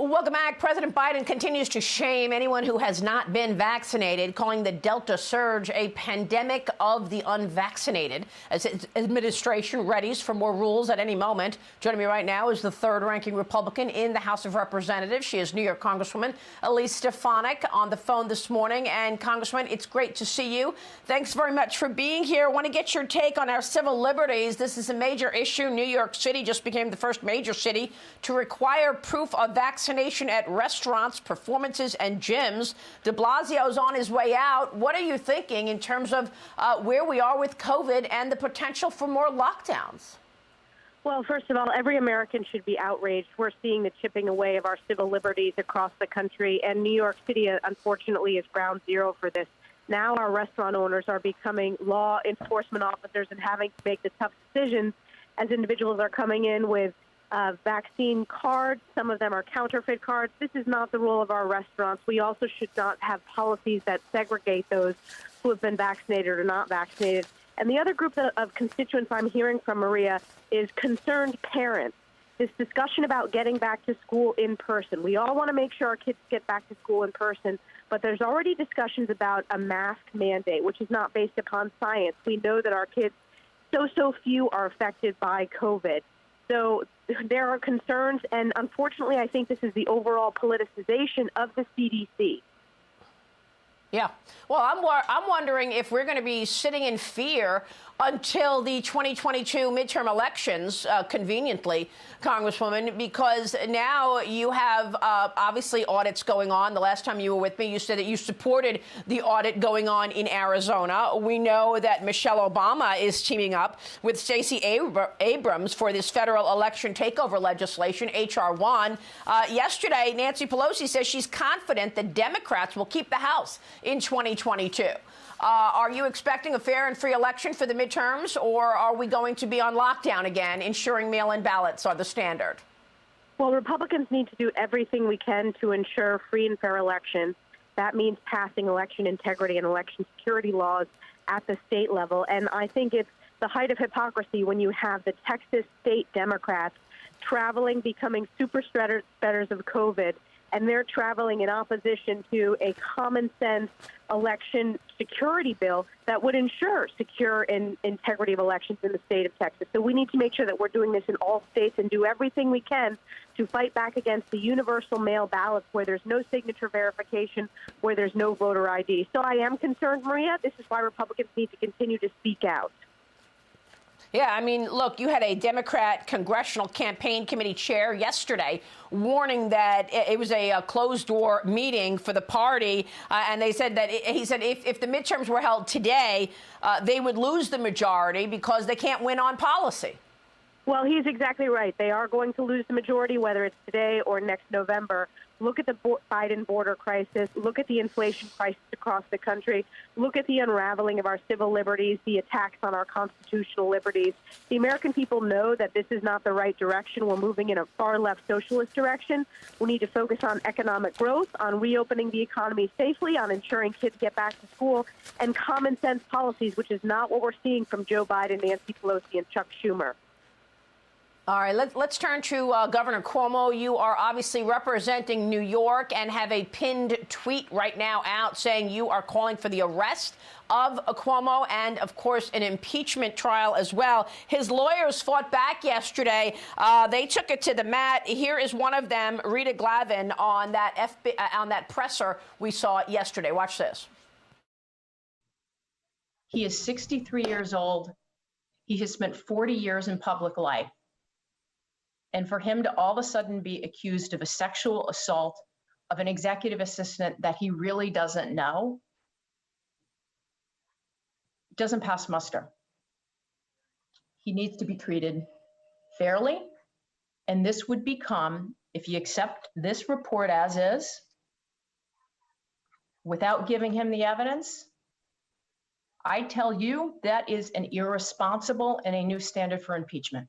Welcome back. President Biden continues to shame anyone who has not been vaccinated, calling the Delta surge a pandemic of the unvaccinated, as his administration readies for more rules at any moment. Joining me right now is the third-ranking Republican in the House of Representatives. She is New York Congresswoman Elise Stefanik on the phone this morning. And, Congressman, it's great to see you. Thanks very much for being here. I want to get your take on our civil liberties. This is a major issue. New York City just became the first major city to require proof of vaccination at restaurants, performances, and gyms. De Blasio's on his way out. What are you thinking in terms of where we are with COVID and the potential for more lockdowns? Well, first of all, every American should be outraged. We're seeing the chipping away of our civil liberties across the country, and New York City, unfortunately, is ground zero for this. Now our restaurant owners are becoming law enforcement officers and having to make the tough decisions as individuals are coming in with vaccine cards. Some of them are counterfeit cards. This is not the role of our restaurants. We also should not have policies that segregate those who have been vaccinated or not vaccinated. And the other group of constituents I'm hearing from, Maria, is concerned parents. This discussion about getting back to school in person. We all want to make sure our kids get back to school in person, but there's already discussions about a mask mandate, which is not based upon science. We know that our kids, so few are affected by COVID. So there are concerns, and unfortunately, I think this is the overall politicization of the CDC. Yeah. Well, I'm wondering if we're going to be sitting in fear until the 2022 midterm elections, conveniently, Congresswoman, because now you have obviously audits going on. The last time you were with me, you said that you supported the audit going on in Arizona. We know that Michelle Obama is teaming up with Stacey Abrams for this federal election takeover legislation, H.R. 1. Yesterday, Nancy Pelosi says she's confident the Democrats will keep the House in 2022. Are you expecting a fair and free election for the midterms, or are we going to be on lockdown again, ensuring mail-in ballots are the standard? Well, Republicans need to do everything we can to ensure free and fair elections. That means passing election integrity and election security laws at the state level. And I think it's the height of hypocrisy when you have the Texas state Democrats traveling, becoming super spreaders of COVID, and they're traveling in opposition to a common sense election security bill that would ensure secure and integrity of elections in the state of Texas. So we need to make sure that we're doing this in all states and do everything we can to fight back against the universal mail ballots where there's no signature verification, where there's no voter ID. So I am concerned, Maria. This is why Republicans need to continue to speak out. Yeah, I mean, look, you had a Democrat Congressional Campaign Committee chair yesterday warning that it was a closed-door meeting for the party, and they said that he said if the midterms were held today, they would lose the majority because they can't win on policy. Well, he's exactly right. They are going to lose the majority, whether it's today or next November. Look at the Biden border crisis. Look at the inflation crisis across the country. Look at the unraveling of our civil liberties, the attacks on our constitutional liberties. The American people know that this is not the right direction. We're moving in a far-left socialist direction. We need to focus on economic growth, on reopening the economy safely, on ensuring kids get back to school, and common-sense policies, which is not what we're seeing from Joe Biden, Nancy Pelosi, and Chuck Schumer. All right, let's turn to Governor Cuomo. You are obviously representing New York and have a pinned tweet right now out saying you are calling for the arrest of Cuomo and, of course, an impeachment trial as well. His lawyers fought back yesterday. They took it to the mat. Here is one of them, Rita Glavin, on that presser we saw yesterday. Watch this. He is 63 years old. He has spent 40 years in public life. And for him to all of a sudden be accused of a sexual assault of an executive assistant that he really doesn't know doesn't pass muster. He needs to be treated fairly. And this would become, if you accept this report as is, without giving him the evidence, I tell you that is an irresponsible and a new standard for impeachment.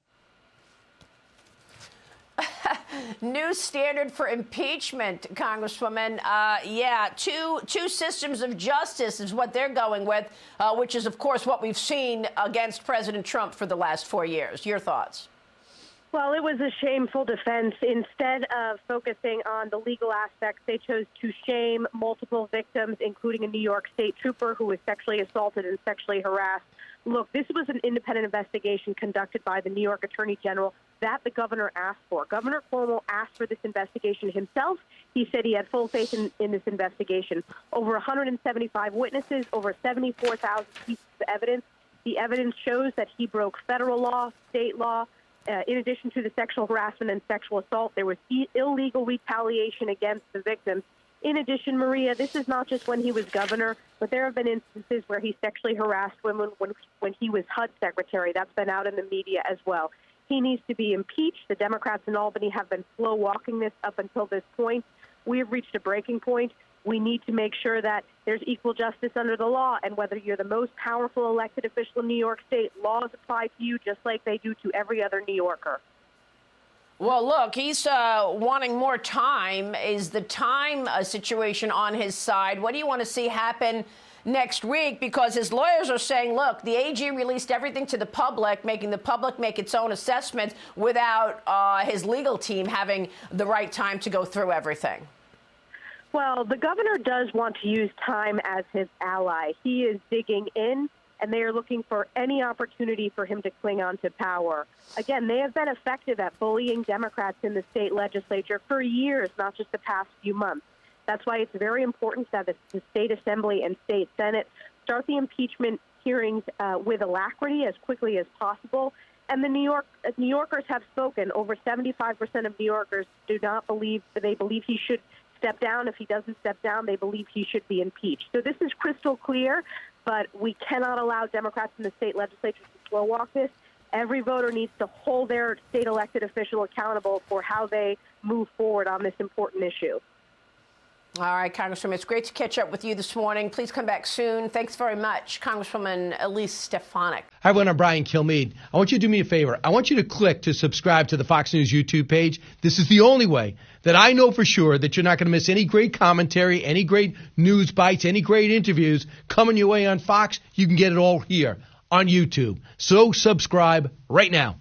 New standard for impeachment, Congresswoman. Yeah, two systems of justice is what they're going with, which is, of course, what we've seen against President Trump for the last 4 years. Your thoughts? Well, it was a shameful defense. Instead of focusing on the legal aspects, they chose to shame multiple victims, including a New York State trooper who was sexually assaulted and sexually harassed. Look, this was an independent investigation conducted by the New York Attorney General that the governor asked for. Governor Cuomo asked for this investigation himself. He said he had full faith in this investigation. Over 175 witnesses, over 74,000 pieces of evidence. The evidence shows that he broke federal law, state law. In addition to the sexual harassment and sexual assault, there was illegal retaliation against the victims. In addition, Maria, this is not just when he was governor, but there have been instances where he sexually harassed women when he was HUD secretary. That's been out in the media as well. He needs to be impeached. The Democrats in Albany have been slow walking this up until this point. We have reached a breaking point. We need to make sure that there's equal justice under the law, and whether you're the most powerful elected official in New York State, laws apply to you just like they do to every other New Yorker. Well, look, he's wanting more time. Is the time situation on his side? What do you want to see happen next week? Because his lawyers are saying, look, the AG released everything to the public, making the public make its own assessments without his legal team having the right time to go through everything. Well, the governor does want to use time as his ally. He is digging in, and they are looking for any opportunity for him to cling on to power. Again, they have been effective at bullying Democrats in the state legislature for years, not just the past few months. That's why it's very important that the state assembly and state senate start the impeachment hearings with alacrity as quickly as possible. And the New Yorkers have spoken. Over 75% of New Yorkers do not believe, they believe he should step down. If he doesn't step down, they believe he should be impeached. So this is crystal clear, but we cannot allow Democrats in the state legislature to slow walk this. Every voter needs to hold their state elected official accountable for how they move forward on this important issue. All right, Congresswoman, it's great to catch up with you this morning. Please come back soon. Thanks very much, Congresswoman Elise Stefanik. Hi, everyone. I'm Brian Kilmeade. I want you to do me a favor. I want you to click to subscribe to the Fox News YouTube page. This is the only way that I know for sure that you're not going to miss any great commentary, any great news bites, any great interviews coming your way on Fox. You can get it all here on YouTube. So subscribe right now.